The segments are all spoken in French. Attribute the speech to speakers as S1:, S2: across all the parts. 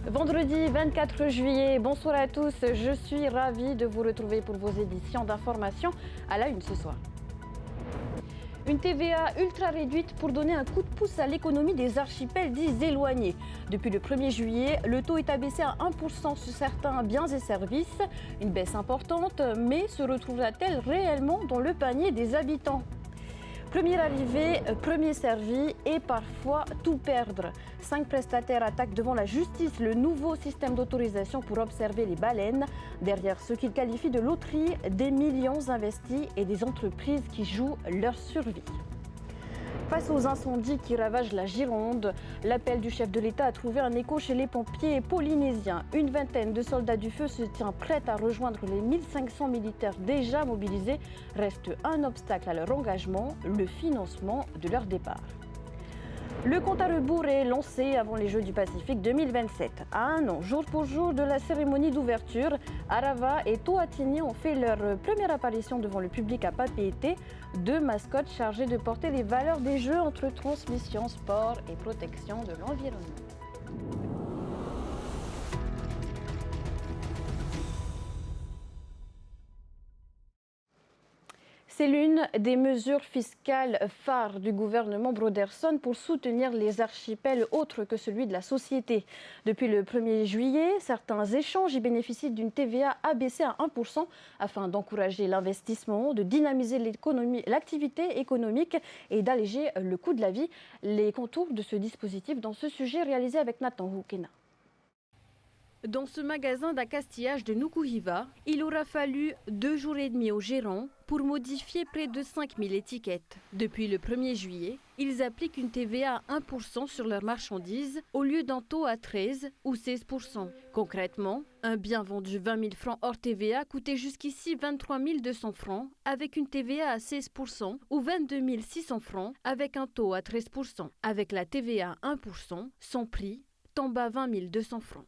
S1: Vendredi 24 juillet, bonsoir à tous, je suis ravie de vous retrouver pour vos éditions d'information à la une ce soir. Une TVA ultra réduite pour donner un coup de pouce à l'économie des archipels dits éloignés. Depuis le 1er juillet, le taux est abaissé à 1% sur certains biens et services. Une baisse importante, mais se retrouvera-t-elle réellement dans le panier des habitants ? Premier arrivé, premier servi et parfois tout perdre. 5 prestataires attaquent devant la justice le nouveau système d'autorisation pour observer les baleines. Derrière ce qu'ils qualifient de loterie, des millions investis et des entreprises qui jouent leur survie. Face aux incendies qui ravagent la Gironde, l'appel du chef de l'État a trouvé un écho chez les pompiers polynésiens. Une vingtaine de soldats du feu se tient prêts à rejoindre les 1500 militaires déjà mobilisés. Reste un obstacle à leur engagement, le financement de leur départ. Le compte à rebours est lancé avant les Jeux du Pacifique 2027. À un an, jour pour jour de la cérémonie d'ouverture, Arava et Toatini ont fait leur première apparition devant le public à Papeete, deux mascottes chargées de porter les valeurs des Jeux entre transmission, sport et protection de l'environnement. C'est l'une des mesures fiscales phares du gouvernement Broderson pour soutenir les archipels autres que celui de la société. Depuis le 1er juillet, certains échanges y bénéficient d'une TVA abaissée à 1% afin d'encourager l'investissement, de dynamiser l'activité économique et d'alléger le coût de la vie. Les contours de ce dispositif dans ce sujet réalisé avec Nathan Houkena. Dans ce magasin d'accastillage de Nukuhiva, il aura fallu 2 jours et demi aux gérants pour modifier près de 5000 étiquettes. Depuis le 1er juillet, ils appliquent une TVA à 1% sur leurs marchandises au lieu d'un taux à 13 ou 16%. Concrètement, un bien vendu 20 000 francs hors TVA coûtait jusqu'ici 23 200 francs avec une TVA à 16% ou 22 600 francs avec un taux à 13%. Avec la TVA à 1%, son prix tombe à 20 200 francs.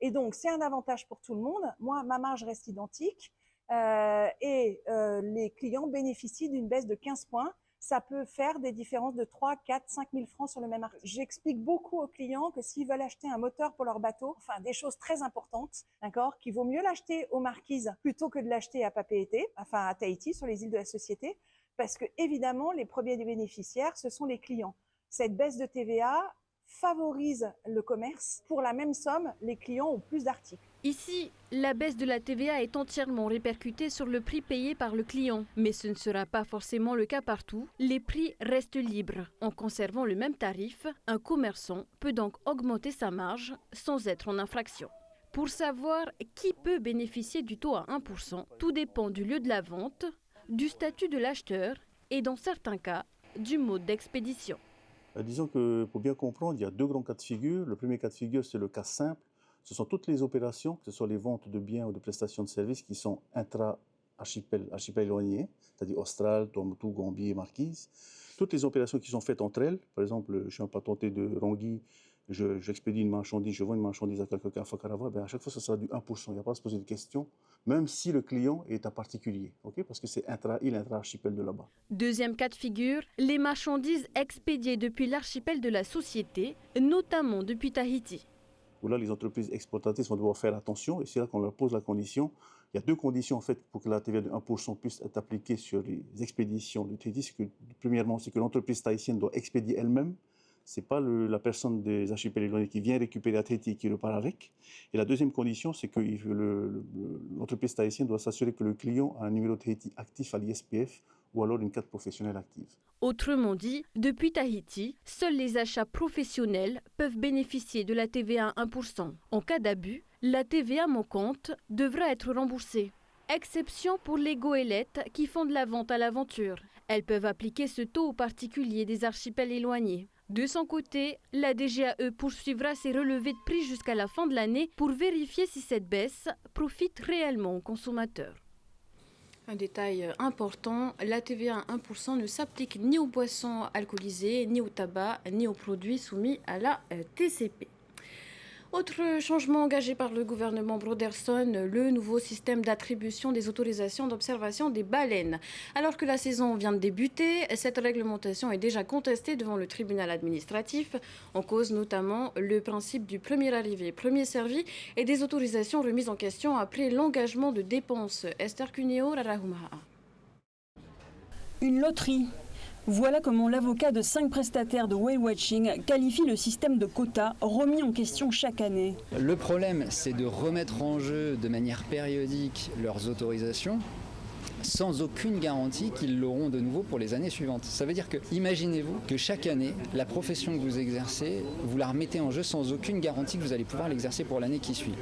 S2: Et donc, c'est un avantage pour tout le monde. Moi, ma marge reste identique les clients bénéficient d'une baisse de 15 points. Ça peut faire des différences de 3, 4, 5 000 francs sur le même article. J'explique beaucoup aux clients que s'ils veulent acheter un moteur pour leur bateau, enfin des choses très importantes, d'accord, qu'il vaut mieux l'acheter aux Marquises plutôt que de l'acheter à Papeete, enfin à Tahiti, sur les îles de la Société, parce que évidemment, les premiers bénéficiaires, ce sont les clients. Cette baisse de TVA favorise le commerce. Pour la même somme, les clients ont plus d'articles.
S1: Ici, la baisse de la TVA est entièrement répercutée sur le prix payé par le client. Mais ce ne sera pas forcément le cas partout. Les prix restent libres. En conservant le même tarif, un commerçant peut donc augmenter sa marge sans être en infraction. Pour savoir qui peut bénéficier du taux à 1%, tout dépend du lieu de la vente, du statut de l'acheteur et dans certains cas, du mode d'expédition.
S3: Disons que pour bien comprendre, il y a 2 grands cas de figure. Le premier cas de figure, c'est le cas simple. Ce sont toutes les opérations, que ce soit les ventes de biens ou de prestations de services qui sont intra-archipel éloignés, c'est-à-dire Austral, Tuamotu, Gambier et Marquise. Toutes les opérations qui sont faites entre elles, par exemple, je suis un patenté de Rangui, j'expédie une marchandise, je vends une marchandise à quelqu'un à Fakarava, à chaque fois, ça sera du 1%. Il n'y a pas à se poser de questions, même si le client est un particulier, parce que c'est intra-île, intra-archipel de là-bas.
S1: Deuxième cas de figure, les marchandises expédiées depuis l'archipel de la Société, notamment depuis Tahiti.
S3: Où là, les entreprises exportatrices vont devoir faire attention, et c'est là qu'on leur pose la condition. Il y a 2 conditions en fait pour que la TVA de 1% puisse être appliquée sur les expéditions de Tahiti. Premièrement, c'est que l'entreprise tahitienne doit expédier elle-même. Ce n'est pas la personne des archipels éloignés qui vient récupérer à Tahiti et qui repart avec. Et la deuxième condition, c'est que l'entreprise tahitienne doit s'assurer que le client a un numéro de Tahiti actif à l'ISPF ou alors une carte professionnelle active.
S1: Autrement dit, depuis Tahiti, seuls les achats professionnels peuvent bénéficier de la TVA à 1%. En cas d'abus, la TVA manquante devra être remboursée. Exception pour les goélettes qui font de la vente à l'aventure. Elles peuvent appliquer ce taux aux particuliers des archipels éloignés. De son côté, la DGAE poursuivra ses relevés de prix jusqu'à la fin de l'année pour vérifier si cette baisse profite réellement aux consommateurs. Un détail important, la TVA à 1% ne s'applique ni aux boissons alcoolisées, ni au tabac, ni aux produits soumis à la TCP. Autre changement engagé par le gouvernement Broderson, le nouveau système d'attribution des autorisations d'observation des baleines. Alors que la saison vient de débuter, cette réglementation est déjà contestée devant le tribunal administratif. En cause notamment le principe du premier arrivé, premier servi et des autorisations remises en question après l'engagement de dépenses. Esther Cuneo, Rarahumaha.
S4: Une loterie. Voilà comment l'avocat de 5 prestataires de Whale Watching qualifie le système de quotas remis en question chaque année.
S5: Le problème, c'est de remettre en jeu de manière périodique leurs autorisations sans aucune garantie qu'ils l'auront de nouveau pour les années suivantes. Ça veut dire que, imaginez-vous que chaque année, la profession que vous exercez, vous la remettez en jeu sans aucune garantie que vous allez pouvoir l'exercer pour l'année qui suit.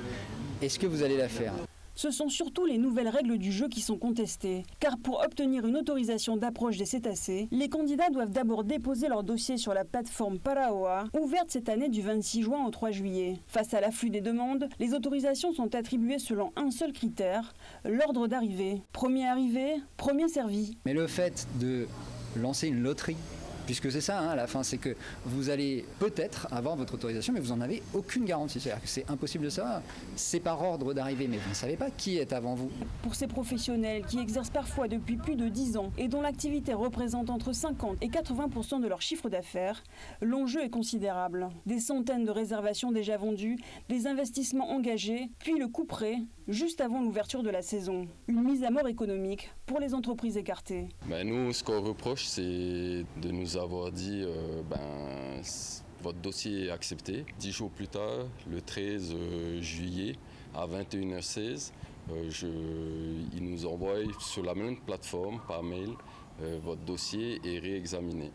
S5: Est-ce que vous allez la faire ?
S4: Ce sont surtout les nouvelles règles du jeu qui sont contestées. Car pour obtenir une autorisation d'approche des cétacés, les candidats doivent d'abord déposer leur dossier sur la plateforme Paraoa, ouverte cette année du 26 juin au 3 juillet. Face à l'afflux des demandes, les autorisations sont attribuées selon un seul critère, l'ordre d'arrivée. Premier arrivé, premier servi.
S5: Mais le fait de lancer une loterie, puisque c'est ça, à la fin, c'est que vous allez peut-être avoir votre autorisation, mais vous n'en avez aucune garantie. C'est-à-dire que c'est impossible de savoir. C'est par ordre d'arrivée, mais vous ne savez pas qui est avant vous.
S4: Pour ces professionnels qui exercent parfois depuis plus de 10 ans et dont l'activité représente entre 50 et 80% de leur chiffre d'affaires, l'enjeu est considérable. Des centaines de réservations déjà vendues, des investissements engagés, puis le couperet juste avant l'ouverture de la saison. Une mise à mort économique pour les entreprises écartées.
S6: Nous, ce qu'on reproche, c'est de nous avoir dit votre dossier est accepté. 10 jours plus tard, le 13 juillet à 21h16, ils nous envoient sur la même plateforme par mail votre dossier est réexaminé.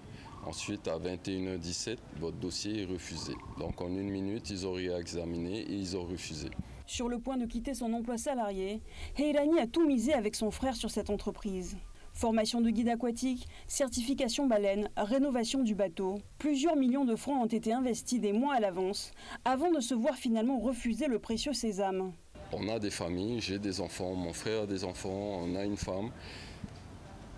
S6: Ensuite, à 21h17, votre dossier est refusé. Donc en 1 minute, ils ont réexaminé et ils ont refusé.
S4: Sur le point de quitter son emploi salarié, Heirani a tout misé avec son frère sur cette entreprise. Formation de guide aquatique, certification baleine, rénovation du bateau. Plusieurs millions de francs ont été investis des mois à l'avance avant de se voir finalement refuser le précieux sésame.
S6: On a des familles, j'ai des enfants, mon frère a des enfants, on a une femme.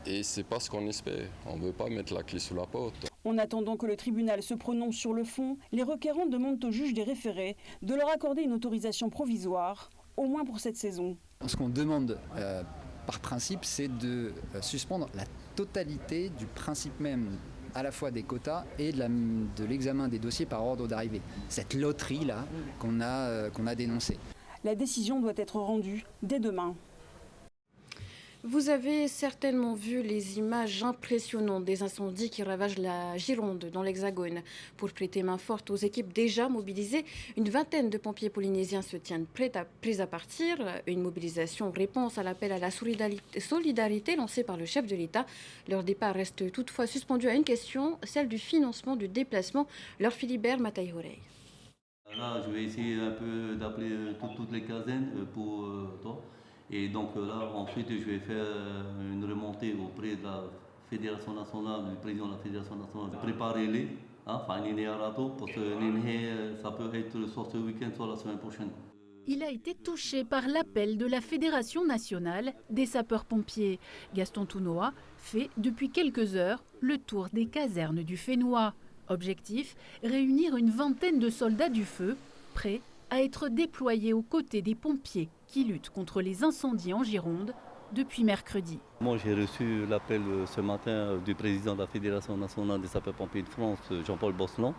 S6: Et c'est pas ce qu'on espère. On ne veut pas mettre la clé sous la porte.
S4: En attendant que le tribunal se prononce sur le fond, les requérants demandent au juge des référés de leur accorder une autorisation provisoire, au moins pour cette saison.
S5: Ce qu'on demande par principe, c'est de suspendre la totalité du principe même à la fois des quotas et de l'examen des dossiers par ordre d'arrivée. Cette loterie-là qu'on a dénoncée.
S4: La décision doit être rendue dès demain.
S1: Vous avez certainement vu les images impressionnantes des incendies qui ravagent la Gironde dans l'Hexagone. Pour prêter main forte aux équipes déjà mobilisées, une vingtaine de pompiers polynésiens se tiennent prêts à partir. Une mobilisation réponse à l'appel à la solidarité lancé par le chef de l'État. Leur départ reste toutefois suspendu à une question, celle du financement du déplacement. Leur Philibert Mataïhorei.
S7: Là, je vais essayer un peu d'appeler toutes les casernes pour toi. Et donc là, ensuite, je vais faire une remontée auprès de la Fédération nationale, du président de la Fédération nationale. Préparez-les, enfin, parce que ça peut être soit ce week-end, soit la semaine prochaine.
S8: Il a été touché par l'appel de la Fédération nationale des sapeurs-pompiers. Gaston Tounoa fait depuis quelques heures le tour des casernes du Fénois. Objectif, réunir une vingtaine de soldats du feu, prêts à être déployés aux côtés des pompiers qui luttent contre les incendies en Gironde depuis mercredi.
S7: Moi, j'ai reçu l'appel ce matin du président de la Fédération nationale des sapeurs-pompiers de France, Jean-Paul Bosselan,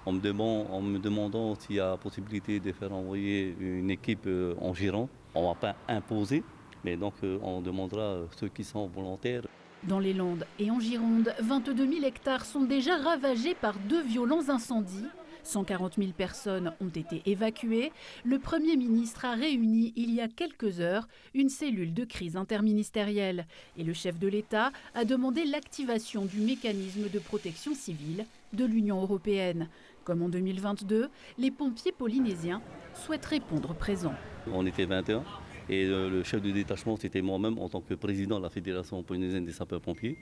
S7: en me demandant s'il y a possibilité de faire envoyer une équipe en Gironde. On ne va pas imposer, mais donc on demandera ceux qui sont volontaires.
S8: Dans les Landes et en Gironde, 22 000 hectares sont déjà ravagés par 2 violents incendies. 140 000 personnes ont été évacuées. Le Premier ministre a réuni il y a quelques heures une cellule de crise interministérielle. Et le chef de l'État a demandé l'activation du mécanisme de protection civile de l'Union européenne. Comme en 2022, les pompiers polynésiens souhaitent répondre présent.
S7: On était 21 et le chef de détachement, c'était moi-même en tant que président de la Fédération polynésienne des sapeurs-pompiers.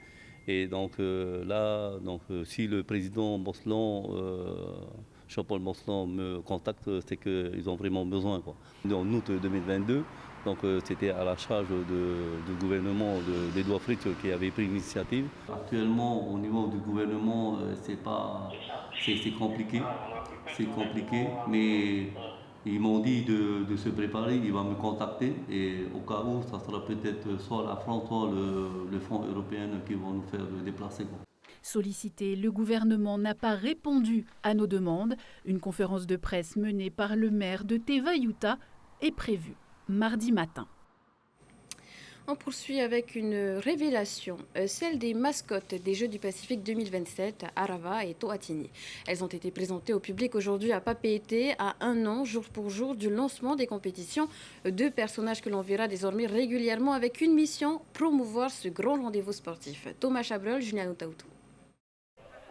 S7: Et donc si le président Bosselan, Jean-Paul Bosselan me contacte, c'est qu'ils ont vraiment besoin. En août 2022, c'était à la charge du gouvernement d'Edouard Fritz qui avait pris l'initiative. Actuellement, au niveau du gouvernement, c'est compliqué. C'est compliqué, mais Ils m'ont dit de se préparer, ils vont me contacter et au cas où, ça sera peut-être soit la France, soit le Fonds européen qui vont nous faire déplacer.
S8: Sollicité, le gouvernement n'a pas répondu à nos demandes. Une conférence de presse menée par le maire de Teva-Yuta est prévue mardi matin.
S1: On poursuit avec une révélation, celle des mascottes des Jeux du Pacifique 2027, Arava et Toatini. Elles ont été présentées au public aujourd'hui à Papeete, à 1 an, jour pour jour, du lancement des compétitions. 2 personnages que l'on verra désormais régulièrement avec une mission, promouvoir ce grand rendez-vous sportif. Thomas Chabrol, Juliano Tautou.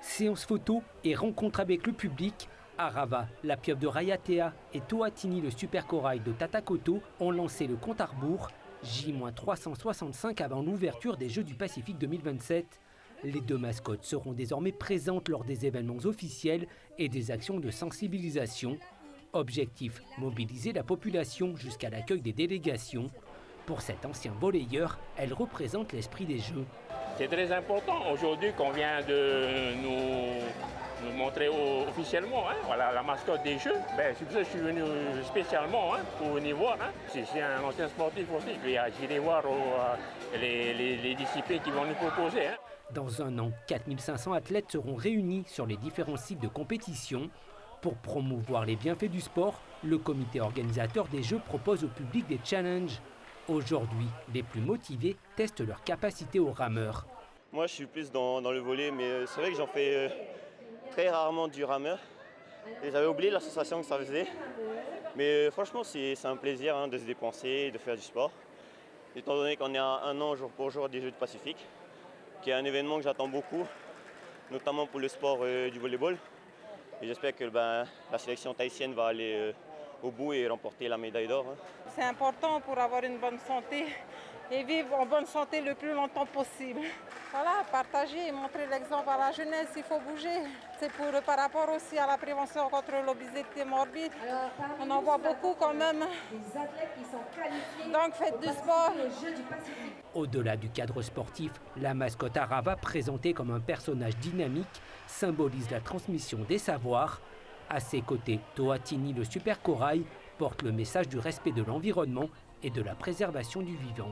S9: Séance photo et rencontre avec le public. Arava, la pieuvre de Rayatea, et Toatini, le super corail de Tatakoto, ont lancé le compte à rebours. J-365 avant l'ouverture des Jeux du Pacifique 2027. Les 2 mascottes seront désormais présentes lors des événements officiels et des actions de sensibilisation. Objectif, mobiliser la population jusqu'à l'accueil des délégations. Pour cet ancien volleyeur, elle représente l'esprit des Jeux.
S10: C'est très important aujourd'hui qu'on vient de nous montrer officiellement, hein, voilà, la mascotte des Jeux. C'est pour ça que je suis venu spécialement pour venir voir. C'est un ancien sportif aussi, j'irai voir les disciplines qui vont nous proposer.
S9: Dans 1 an, 4500 athlètes seront réunis sur les différents sites de compétition. Pour promouvoir les bienfaits du sport, le comité organisateur des Jeux propose au public des challenges. Aujourd'hui, les plus motivés testent leur capacité au rameur.
S11: Moi, je suis plus dans le volley, mais c'est vrai que j'en fais très rarement du rameur. Et j'avais oublié la sensation que ça faisait. Mais franchement, c'est un plaisir de se dépenser et de faire du sport. Étant donné qu'on est à 1 an jour pour jour des Jeux du Pacifique, qui est un événement que j'attends beaucoup, notamment pour le sport du volleyball. Et j'espère que la sélection tahitienne va aller au bout et remporter la médaille d'or.
S12: C'est important pour avoir une bonne santé et vivre en bonne santé le plus longtemps possible. Voilà, partager et montrer l'exemple à la jeunesse, il faut bouger. C'est par rapport aussi à la prévention contre l'obésité morbide. On en voit beaucoup quand même. Donc faites du sport.
S9: Au-delà du cadre sportif, la mascotte Arava, présentée comme un personnage dynamique, symbolise la transmission des savoirs. À ses côtés, Toatini, le super corail, porte le message du respect de l'environnement et de la préservation du vivant.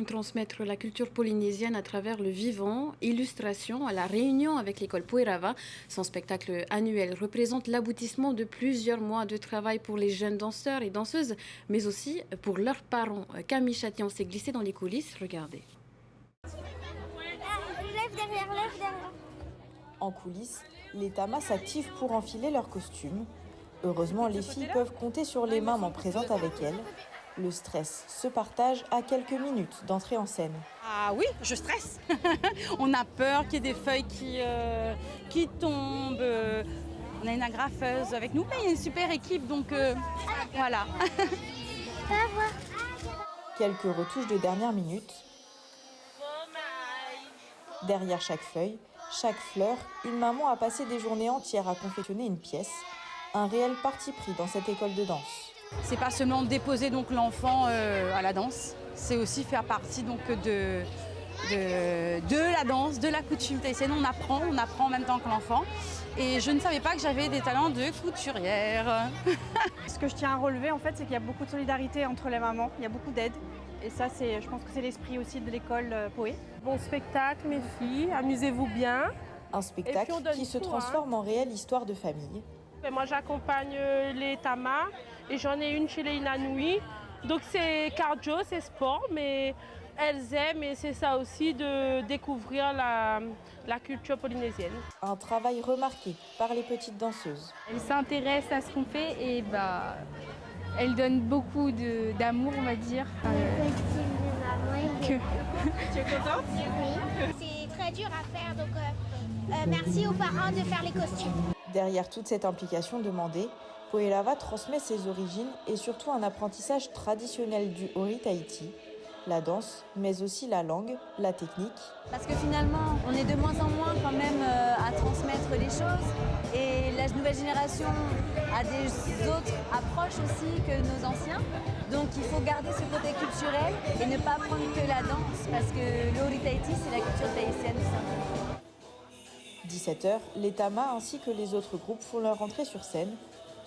S1: Transmettre la culture polynésienne à travers le vivant, illustration à la réunion avec l'école Puerava. Son spectacle annuel représente l'aboutissement de plusieurs mois de travail pour les jeunes danseurs et danseuses, mais aussi pour leurs parents. Camille Châtillon s'est glissée dans les coulisses, regardez.
S13: Lève derrière.
S14: En coulisses, les tamas s'activent pour enfiler leurs costumes. Heureusement, les filles peuvent compter sur les mamans présentes avec elles. Le stress se partage à quelques minutes d'entrée en scène.
S15: Ah oui, je stresse. On a peur qu'il y ait des feuilles qui tombent. On a une agrafeuse avec nous, mais il y a une super équipe, donc voilà.
S14: Quelques retouches de dernière minute. Derrière chaque feuille, chaque fleur, une maman a passé des journées entières à confectionner une pièce. Un réel parti pris dans cette école de danse.
S15: C'est pas seulement déposer donc l'enfant à la danse, c'est aussi faire partie donc de la danse, de la coutume tahitienne. On apprend en même temps que l'enfant. Et je ne savais pas que j'avais des talents de couturière.
S16: Ce que je tiens à relever en fait, c'est qu'il y a beaucoup de solidarité entre les mamans, il y a beaucoup d'aide. Et ça, je pense que c'est l'esprit aussi de l'école Poé.
S17: Bon spectacle mes filles, amusez-vous bien.
S14: Un spectacle qui se transforme en réelle histoire de famille.
S17: Et moi j'accompagne les tamas et j'en ai une chez les Inanui. Donc c'est cardio, c'est sport, mais elles aiment et c'est ça aussi de découvrir la culture polynésienne.
S14: Un travail remarqué par les petites danseuses.
S18: Elles s'intéressent à ce qu'on fait et elles donnent beaucoup d'amour, on va dire.
S13: Tu es contente? Oui. C'est très dur à faire, donc merci aux parents de faire les costumes.
S14: Derrière toute cette implication demandée, Puerava transmet ses origines et surtout un apprentissage traditionnel du Ori Tahiti, la danse, mais aussi la langue, la technique.
S19: Parce que finalement, on est de moins en moins quand même à transmettre les choses et la nouvelle génération a des autres approches aussi que nos anciens. Donc il faut garder ce côté culturel et ne pas prendre que la danse parce que le Ori Tahiti, c'est la culture tahitienne tout simplement.
S14: 17h, les tamas ainsi que les autres groupes font leur entrée sur scène.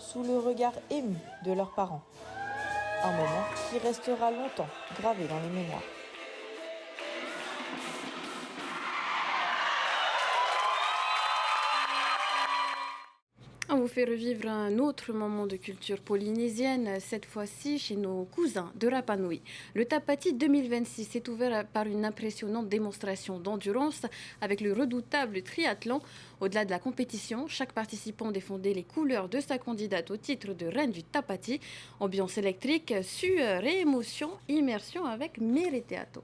S14: sous le regard ému de leurs parents. Un moment qui restera longtemps gravé dans les mémoires.
S1: On vous fait revivre un autre moment de culture polynésienne, cette fois-ci chez nos cousins de Rapa Nui. Le Tapati 2026 est ouvert par une impressionnante démonstration d'endurance avec le redoutable triathlon. Au-delà de la compétition, chaque participant défendait les couleurs de sa candidate au titre de reine du Tapati. Ambiance électrique, sueur et émotion, immersion avec Meriteato.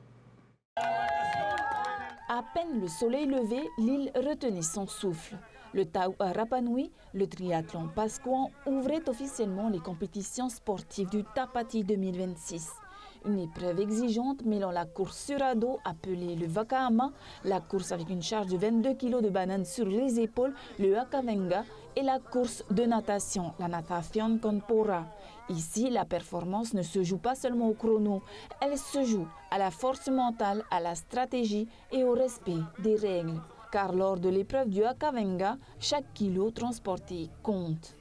S20: À peine le soleil levé, l'île retenait son souffle. Le Tau à Rapa Nui, le triathlon pascouan, ouvrait officiellement les compétitions sportives du Tapati 2026. Une épreuve exigeante mêlant la course sur ado appelée le Wakaama, la course avec une charge de 22 kg de bananes sur les épaules, le Akavenga, et la course de natation, la Natation Conpora. Ici, la performance ne se joue pas seulement au chrono, elle se joue à la force mentale, à la stratégie et au respect des règles. Car lors de l'épreuve du Akavenga, chaque kilo transporté compte.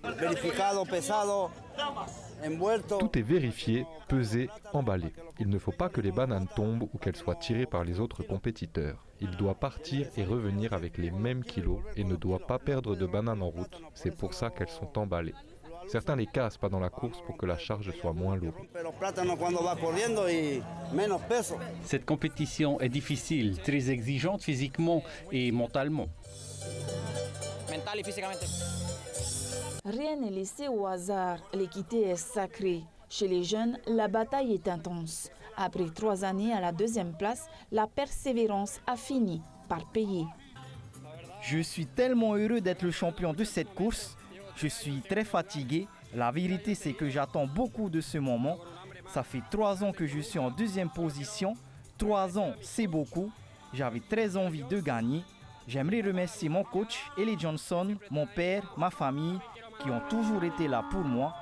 S21: Tout est vérifié, pesé, emballé. Il ne faut pas que les bananes tombent ou qu'elles soient tirées par les autres compétiteurs. Il doit partir et revenir avec les mêmes kilos et ne doit pas perdre de bananes en route. C'est pour ça qu'elles sont emballées. Certains les cassent pendant la course pour que la charge soit moins lourde.
S22: Cette compétition est difficile, très exigeante physiquement et mentalement.
S20: Rien n'est laissé au hasard, l'équité est sacrée. Chez les jeunes, la bataille est intense. Après 3 années à la 2e place, la persévérance a fini par payer.
S23: Je suis tellement heureux d'être le champion de cette course. Je suis très fatigué. La vérité, c'est que j'attends beaucoup de ce moment. Ça fait 3 ans que je suis en 2e position. 3 ans, c'est beaucoup. J'avais très envie de gagner. J'aimerais remercier mon coach, Ellie Johnson, mon père, ma famille, qui ont toujours été là pour moi.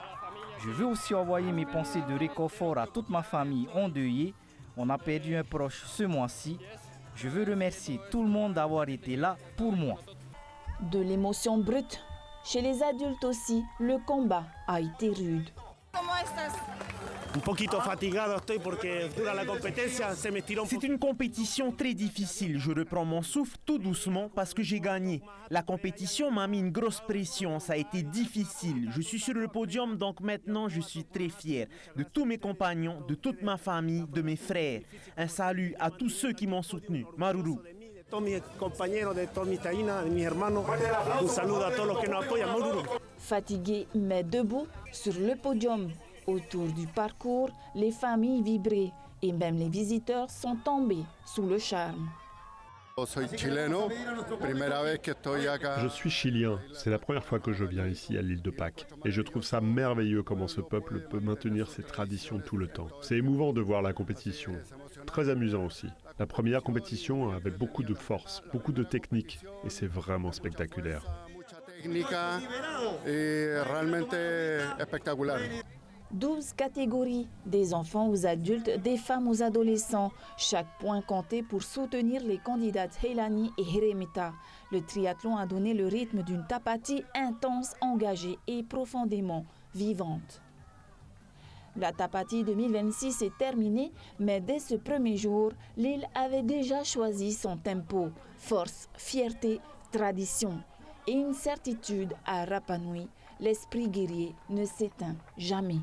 S23: Je veux aussi envoyer mes pensées de réconfort à toute ma famille endeuillée. On a perdu un proche ce mois-ci. Je veux remercier tout le monde d'avoir été là pour moi.
S20: De l'émotion brute. Chez les adultes aussi, le combat a été rude.
S24: C'est une compétition très difficile. Je reprends mon souffle tout doucement parce que j'ai gagné. La compétition m'a mis une grosse pression. Ça a été difficile. Je suis sur le podium, donc maintenant je suis très fier de tous mes compagnons, de toute ma famille, de mes frères. Un salut à tous ceux qui m'ont soutenu. Maruru.
S20: Fatigués mais debout sur le podium. Autour du parcours, les familles vibraient et même les visiteurs sont tombés sous le charme.
S25: Je suis chilien, c'est la première fois que je viens ici à l'île de Pâques et je trouve ça merveilleux comment ce peuple peut maintenir ses traditions tout le temps. C'est émouvant de voir la compétition, très amusant aussi. La première compétition avait beaucoup de force, beaucoup de technique et c'est vraiment spectaculaire.
S20: 12 catégories, des enfants aux adultes, des femmes aux adolescents. Chaque point comptait pour soutenir les candidates Heilani et Heremita. Le triathlon a donné le rythme d'une Tapati intense, engagée et profondément vivante. La Tapati 2026 est terminée, mais dès ce premier jour, l'île avait déjà choisi son tempo. Force, fierté, tradition et une certitude à Rapa Nui, l'esprit guerrier ne s'éteint jamais.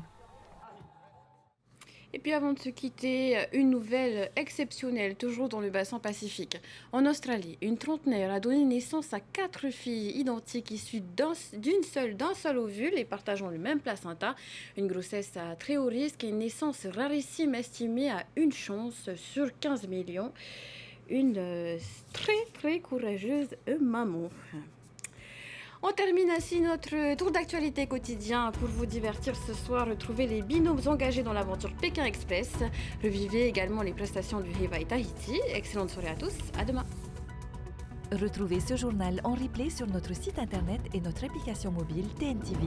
S1: Et puis avant de se quitter, une nouvelle exceptionnelle, toujours dans le bassin Pacifique. En Australie, une trentenaire a donné naissance à 4 filles identiques issues d'un seul ovule et partageant le même placenta. Une grossesse à très haut risque et une naissance rarissime estimée à une chance sur 15 millions. Une très courageuse maman. On termine ainsi notre tour d'actualité quotidien. Pour vous divertir ce soir, retrouvez les binômes engagés dans l'aventure Pékin Express. Revivez également les prestations du Hevaï Tahiti. Excellente soirée à tous, à demain.
S26: Retrouvez ce journal en replay sur notre site internet et notre application mobile TNTV.